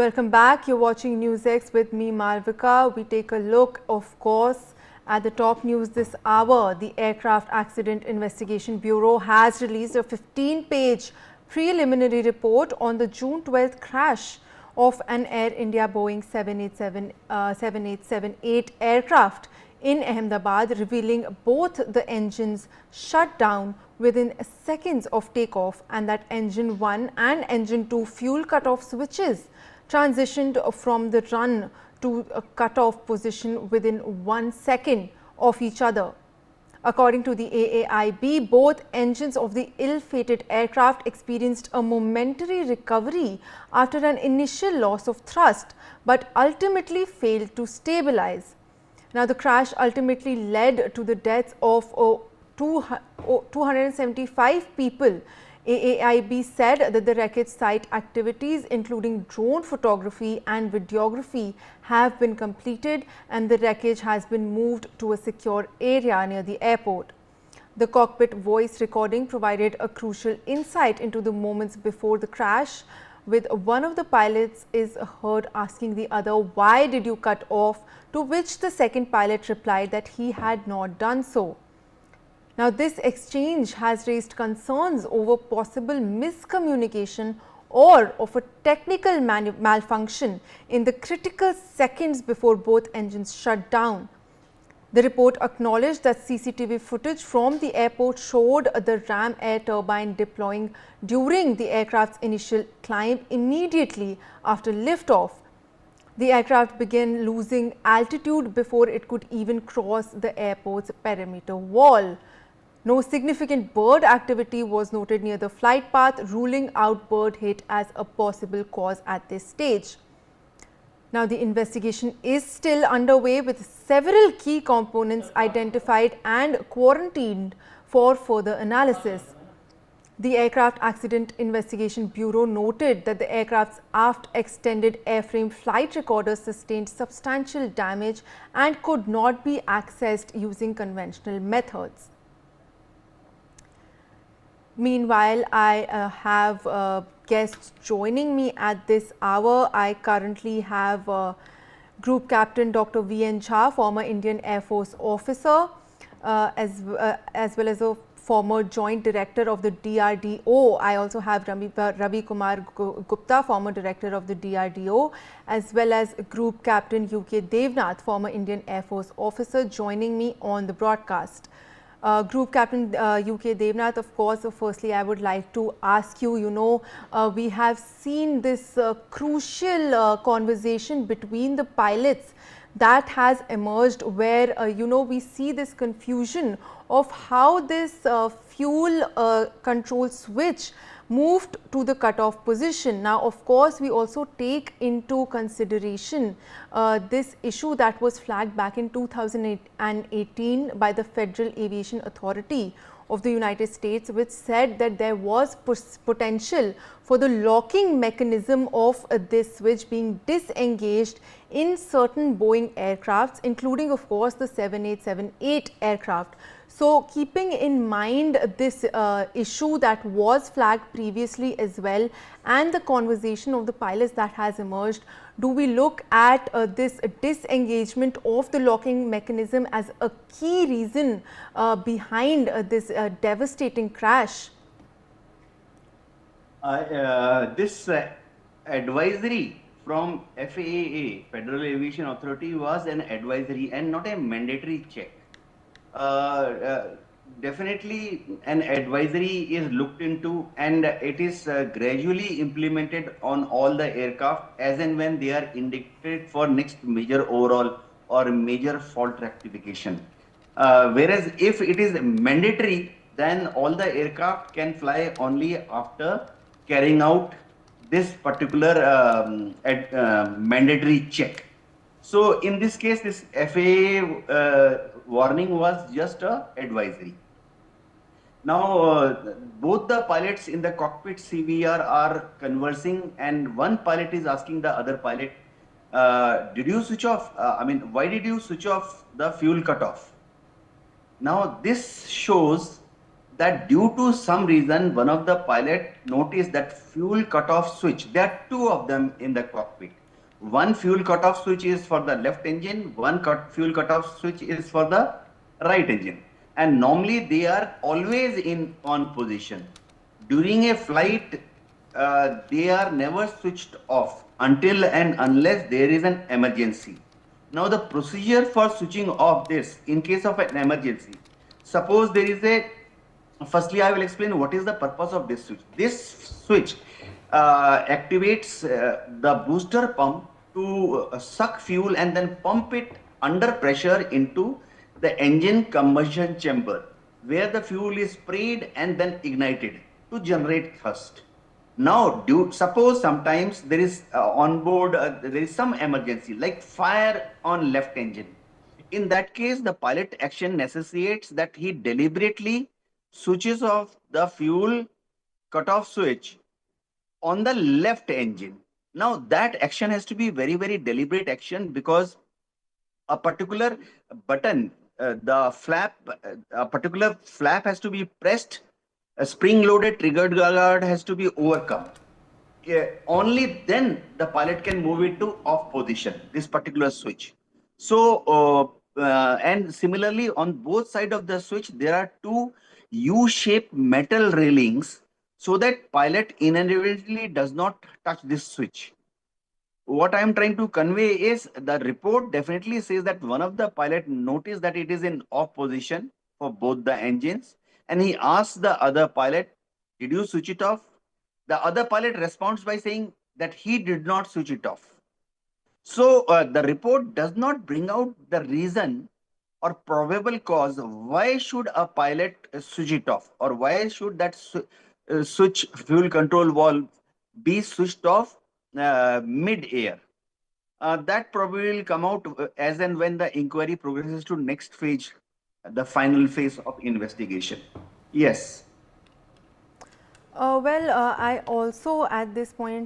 Welcome back. You're watching NewsX with me, Malvika. We take a look, of course, at the top news this hour. The Aircraft Accident Investigation Bureau has released a 15-page preliminary report on the June 12th crash of an Air India Boeing 7878 aircraft in Ahmedabad, revealing both the engines shut down within seconds of takeoff and that engine 1 and engine 2 fuel cutoff switches transitioned from the run to a cutoff position within 1 second of each other. According to the AAIB, both engines of the ill-fated aircraft experienced a momentary recovery after an initial loss of thrust, but ultimately failed to stabilize. Now, the crash ultimately led to the deaths of 275 people. AAIB said that the wreckage site activities, including drone photography and videography, have been completed and the wreckage has been moved to a secure area near the airport. The cockpit voice recording provided a crucial insight into the moments before the crash, with one of the pilots is heard asking the other, "Why did you cut off?" to which the second pilot replied that he had not done so. Now, this exchange has raised concerns over possible miscommunication or of a technical malfunction in the critical seconds before both engines shut down. The report acknowledged that CCTV footage from the airport showed the ram air turbine deploying during the aircraft's initial climb immediately after liftoff. The aircraft began losing altitude before it could even cross the airport's perimeter wall. No significant bird activity was noted near the flight path, ruling out bird hit as a possible cause at this stage. Now, the investigation is still underway with several key components identified and quarantined for further analysis. The Aircraft Accident Investigation Bureau noted that the aircraft's aft extended airframe flight recorder sustained substantial damage and could not be accessed using conventional methods. Meanwhile, I have guests joining me at this hour. I currently have Group Captain Dr. V.N. Jha, former Indian Air Force officer, as well as a former Joint Director of the DRDO. I also have Ravi Kumar Gupta, former Director of the DRDO, as well as Group Captain U.K. Devnath, former Indian Air Force officer, joining me on the broadcast. Group Captain U.K. Devnath, of course, firstly, I would like to ask you, we have seen this crucial conversation between the pilots that has emerged where, we see this confusion of how this fuel control switch moved to the cutoff position. Now, of course, we also take into consideration this issue that was flagged back in 2018 by the Federal Aviation Authority of the United States, which said that there was potential for the locking mechanism of this switch being disengaged in certain Boeing aircrafts, including, of course, the 7878 aircraft. So, keeping in mind this issue that was flagged previously as well and the conversation of the pilots that has emerged, do we look at this disengagement of the locking mechanism as a key reason behind this devastating crash? This advisory from FAA, Federal Aviation Authority, was an advisory and not a mandatory check. Definitely an advisory is looked into and it is gradually implemented on all the aircraft as and when they are indicated for next major overhaul or major fault rectification. Whereas if it is mandatory, then all the aircraft can fly only after carrying out this particular mandatory check. So in this case, this FAA warning was just a advisory. Now, both the pilots in the cockpit CVR are conversing, and one pilot is asking the other pilot, did you switch off? Why did you switch off the fuel cutoff? Now, this shows that due to some reason, one of the pilot noticed that fuel cutoff switch. There are two of them in the cockpit. One fuel cutoff switch is for the left engine, one fuel cutoff switch is for the right engine. And normally they are always in on position. During a flight, they are never switched off until and unless there is an emergency. Now the procedure for switching off this in case of an emergency, suppose there is a, firstly I will explain what is the purpose of this switch. This switch activates the booster pump to suck fuel and then pump it under pressure into the engine combustion chamber, where the fuel is sprayed and then ignited to generate thrust. Now, suppose sometimes there is on board, there is some emergency like fire on left engine. In that case, the pilot action necessitates that he deliberately switches off the fuel cutoff switch on the left engine. Now, that action has to be very, very deliberate action, because a particular button, a particular flap has to be pressed, a spring-loaded trigger guard has to be overcome. Only then the pilot can move it to off position, this particular switch. So, and similarly on both sides of the switch, there are two U-shaped metal railings so that pilot inadvertently does not touch this switch. What I am trying to convey is the report definitely says that one of the pilot noticed that it is in off position for both the engines, and he asks the other pilot, did you switch it off? The other pilot responds by saying that he did not switch it off. So the report does not bring out the reason or probable cause why should a pilot switch it off, or why should that switch fuel control valve be switched off mid-air. That probably will come out as and when the inquiry progresses to next phase, the final phase of investigation. Yes. Well, I also at this point